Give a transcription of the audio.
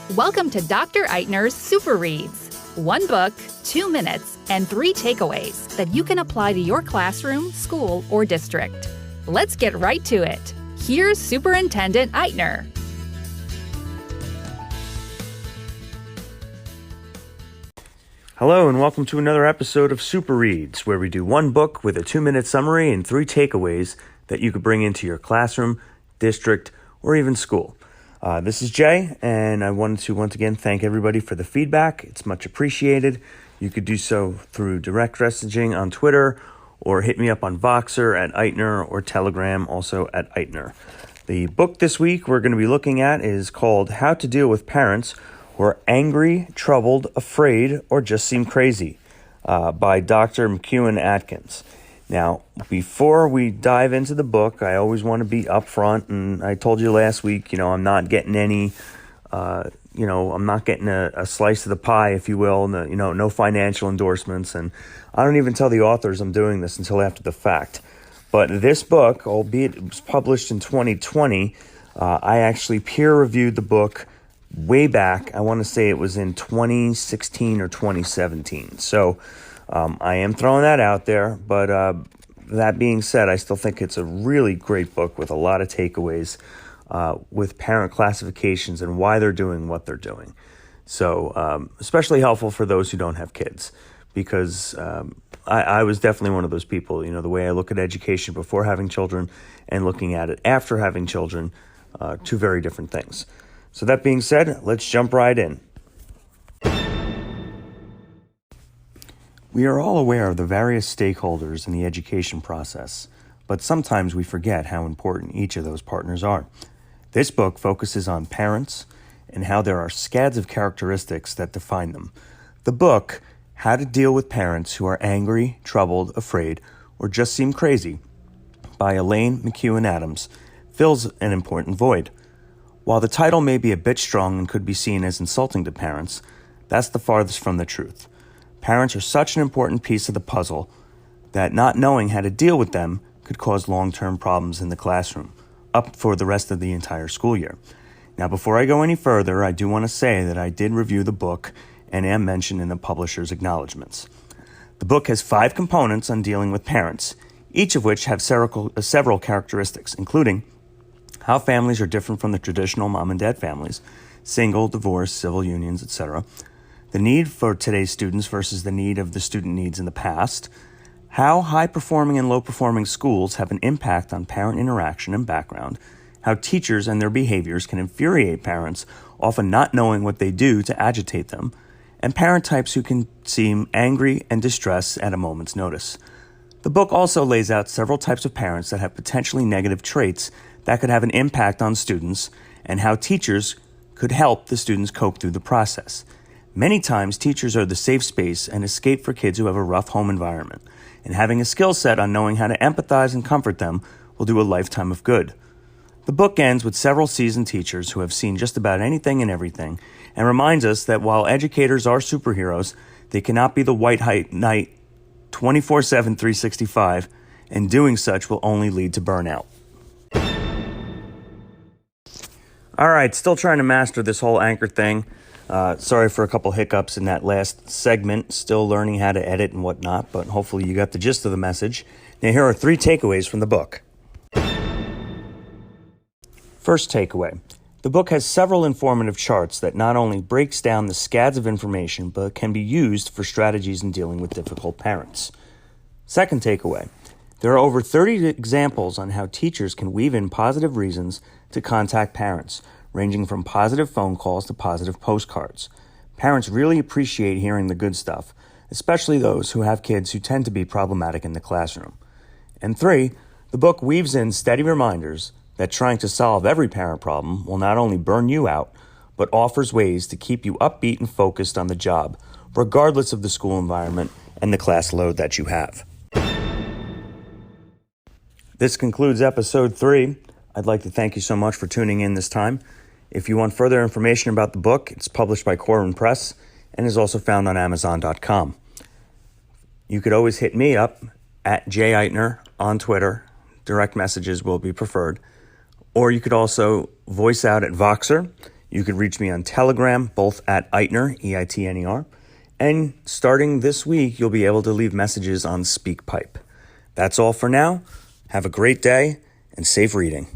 Welcome to Dr. Eitner's Super Reads. One book, 2 minutes, and 3 takeaways that you can apply to your classroom, school, or district. Let's get right to it. Here's Superintendent Eitner. Hello and welcome to another episode of Super Reads, where we do one book with a 2-minute summary and 3 takeaways that you could bring into your classroom, district, or even school. This is Jay, and I wanted to once again thank everybody for the feedback. It's much appreciated. You could do so through direct messaging on Twitter, or hit me up on Voxer at Eitner, or Telegram also at Eitner. The book this week we're going to be looking at is called How to Deal with Parents Who Are Angry, Troubled, Afraid, or Just Seem Crazy by Dr. McEwen Atkins. Now, before we dive into the book, I always want to be upfront, and I told you last week, I'm not getting any, I'm not getting a slice of the pie, if you will, and no financial endorsements, and I don't even tell the authors I'm doing this until after the fact. But this book, albeit it was published in 2020, I actually peer-reviewed the book way back. I want to say it was in 2016 or 2017. So I am throwing that out there, but that being said, I still think it's a really great book with a lot of takeaways with parent classifications and why they're doing what they're doing. So especially helpful for those who don't have kids, because I was definitely one of those people. The way I look at education before having children and looking at it after having children, two very different things. So that being said, let's jump right in. We are all aware of the various stakeholders in the education process, but sometimes we forget how important each of those partners are. This book focuses on parents and how there are scads of characteristics that define them. The book, How to Deal with Parents Who Are Angry, Troubled, Afraid, or Just Seem Crazy, by Elaine McEwen Adams, fills an important void. While the title may be a bit strong and could be seen as insulting to parents, that's the farthest from the truth. Parents are such an important piece of the puzzle that not knowing how to deal with them could cause long-term problems in the classroom, up for the rest of the entire school year. Now, before I go any further, I do want to say that I did review the book and am mentioned in the publisher's acknowledgments. The book has 5 components on dealing with parents, each of which have several characteristics, including how families are different from the traditional mom and dad families, single, divorce, civil unions, etc., the need for today's students versus the need of the student needs in the past, how high-performing and low-performing schools have an impact on parent interaction and background, how teachers and their behaviors can infuriate parents, often not knowing what they do to agitate them, and parent types who can seem angry and distressed at a moment's notice. The book also lays out several types of parents that have potentially negative traits that could have an impact on students, and how teachers could help the students cope through the process. Many times, teachers are the safe space and escape for kids who have a rough home environment, and having a skill set on knowing how to empathize and comfort them will do a lifetime of good. The book ends with several seasoned teachers who have seen just about anything and everything, and reminds us that while educators are superheroes, they cannot be the white knight 24/7, 365, and doing such will only lead to burnout. All right, still trying to master this whole anchor thing. Sorry for a couple hiccups in that last segment. Still learning how to edit and whatnot, but hopefully you got the gist of the message. Now here are 3 takeaways from the book. First takeaway. The book has several informative charts that not only breaks down the scads of information, but can be used for strategies in dealing with difficult parents. Second takeaway. There are over 30 examples on how teachers can weave in positive reasons to contact parents, ranging from positive phone calls to positive postcards. Parents really appreciate hearing the good stuff, especially those who have kids who tend to be problematic in the classroom. And 3, the book weaves in steady reminders that trying to solve every parent problem will not only burn you out, but offers ways to keep you upbeat and focused on the job, regardless of the school environment and the class load that you have. This concludes episode 3. I'd like to thank you so much for tuning in this time. If you want further information about the book, it's published by Corwin Press and is also found on Amazon.com. You could always hit me up at Jay Eitner on Twitter. Direct messages will be preferred. Or you could also voice out at Voxer. You can reach me on Telegram, both at Eitner, EITNER, and starting this week, you'll be able to leave messages on SpeakPipe. That's all for now. Have a great day and safe reading.